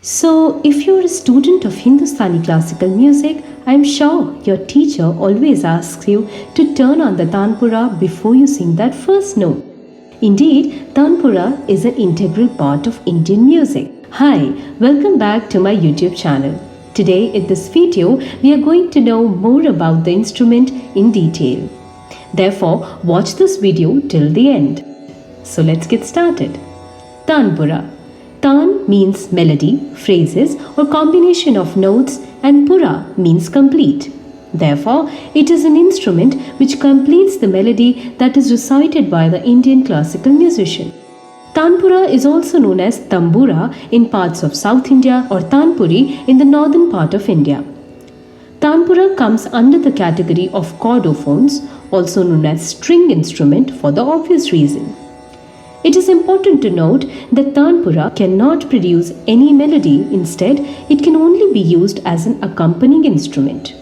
So, if you're a student of Hindustani classical music, I'm sure your teacher always asks you to turn on the Tanpura before you sing that first note. Indeed, Tanpura is an integral part of Indian music. Hi, welcome back to my YouTube channel. Today in this video, we are going to know more about the instrument in detail. Therefore, watch this video till the end. So let's get started. Tanpura. Tan means melody, phrases or combination of notes, and pura means complete. Therefore, it is an instrument which completes the melody that is recited by the Indian classical musician. Tanpura is also known as tambura in parts of South India or tanpuri in the northern part of India. Tanpura comes under the category of chordophones, also known as string instrument for the obvious reason. It is important to note that Tanpura cannot produce any melody, instead, it can only be used as an accompanying instrument.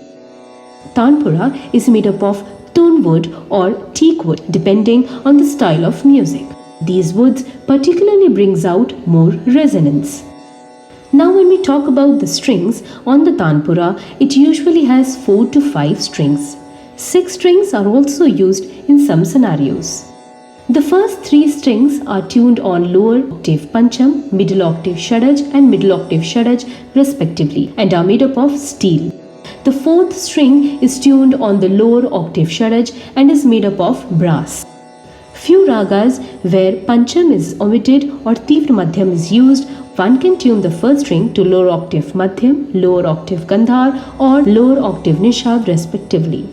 Tanpura is made up of tun wood or teak wood depending on the style of music. These woods particularly brings out more resonance. Now when we talk about the strings on the Tanpura, it usually has 4 to 5 strings. 6 strings are also used in some scenarios. The first 3 strings are tuned on lower octave pancham, middle octave shadaj and middle octave shadaj respectively and are made up of steel. The 4th string is tuned on the lower octave shadaj and is made up of brass. Few ragas where pancham is omitted or tivra madhyam is used, one can tune the first string to lower octave madhyam, lower octave gandhar or lower octave nishad respectively.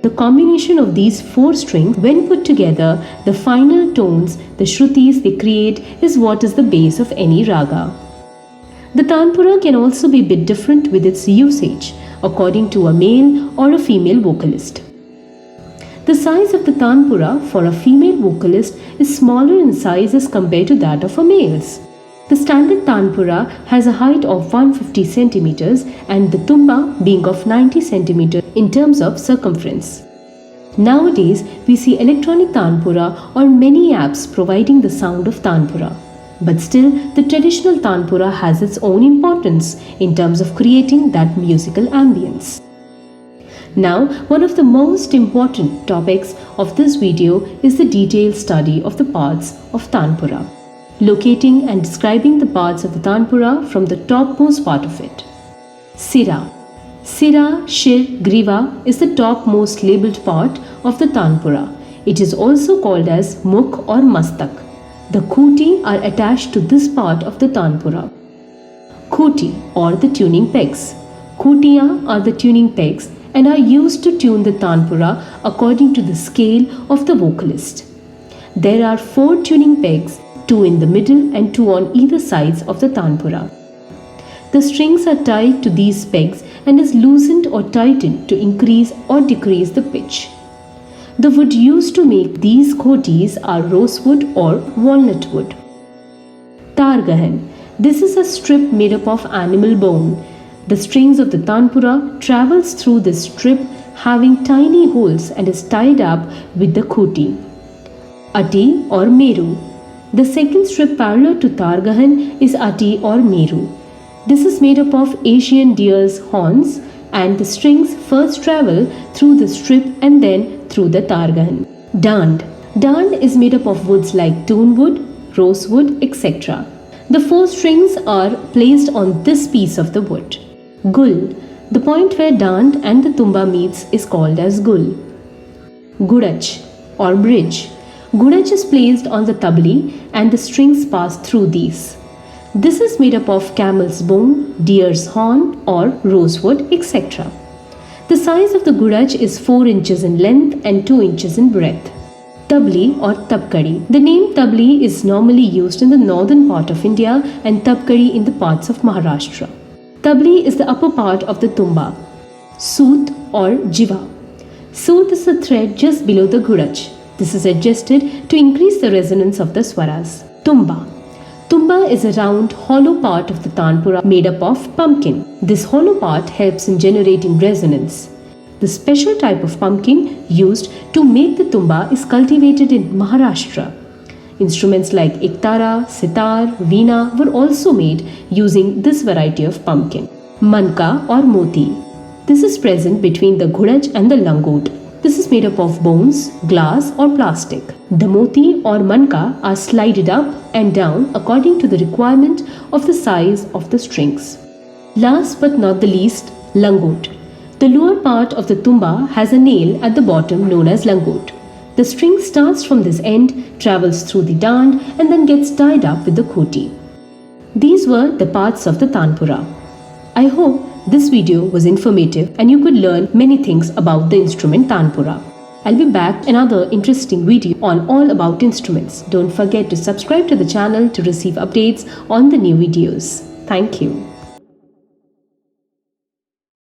The combination of these 4 strings, when put together, the final tones, the shrutis they create, is what is the base of any raga. The Tanpura can also be a bit different with its usage, according to a male or a female vocalist. The size of the Tanpura for a female vocalist is smaller in size as compared to that of a male's. The standard Tanpura has a height of 150 cm and the tumba being of 90 cm in terms of circumference. Nowadays, we see electronic Tanpura or many apps providing the sound of Tanpura. But still, the traditional Tanpura has its own importance in terms of creating that musical ambience. Now, one of the most important topics of this video is the detailed study of the parts of Tanpura, locating and describing the parts of the Tanpura from the topmost part of it. Sira. Sira, Shir, Griva is the topmost labelled part of the Tanpura. It is also called as Mukh or Mastak. The Khuti are attached to this part of the Tanpura. Khuti or the tuning pegs. Khutiya are the tuning pegs and are used to tune the Tanpura according to the scale of the vocalist. There are 4 tuning pegs, 2 in the middle and 2 on either sides of the Tanpura. The strings are tied to these pegs and is loosened or tightened to increase or decrease the pitch. The wood used to make these khotis are rosewood or walnut wood. Targahan. This is a strip made up of animal bone. The strings of the Tanpura travels through this strip having tiny holes and is tied up with the khuti. Ati or Meru. The second strip parallel to Targahan is Ati or Meru. This is made up of Asian deer's horns and the strings first travel through the strip and then through the Targahan. Dand. Dand is made up of woods like tun wood, rosewood, etc. The 4 strings are placed on this piece of the wood. Gul. The point where Dand and the tumba meets is called as Gul. Gudach or bridge. Gudach is placed on the tabli and the strings pass through these. This is made up of camel's bone, deer's horn or rosewood, etc. The size of the gudach is 4 inches in length and 2 inches in breadth. Tabli or Tabkadi. The name Tabli is normally used in the northern part of India and Tabkadi in the parts of Maharashtra. Tabli is the upper part of the tumba. Soot or Jiva. Soot is the thread just below the gudach. This is adjusted to increase the resonance of the swaras. Tumba. Tumba is a round, hollow part of the Tanpura made up of pumpkin. This hollow part helps in generating resonance. The special type of pumpkin used to make the tumba is cultivated in Maharashtra. Instruments like iktara, sitar, veena were also made using this variety of pumpkin. Manka or moti. This is present between the ghudaj and the langot. This is made up of bones, glass or plastic. The moti or manka are slided up and down according to the requirement of the size of the strings. Last but not the least, langot. The lower part of the tumba has a nail at the bottom known as langot. The string starts from this end, travels through the dand and then gets tied up with the khoti. These were the parts of the Tanpura. I hope this video was informative and you could learn many things about the instrument Tanpura. I'll be back in another interesting video on all about instruments. Don't forget to subscribe to the channel to receive updates on the new videos. Thank you.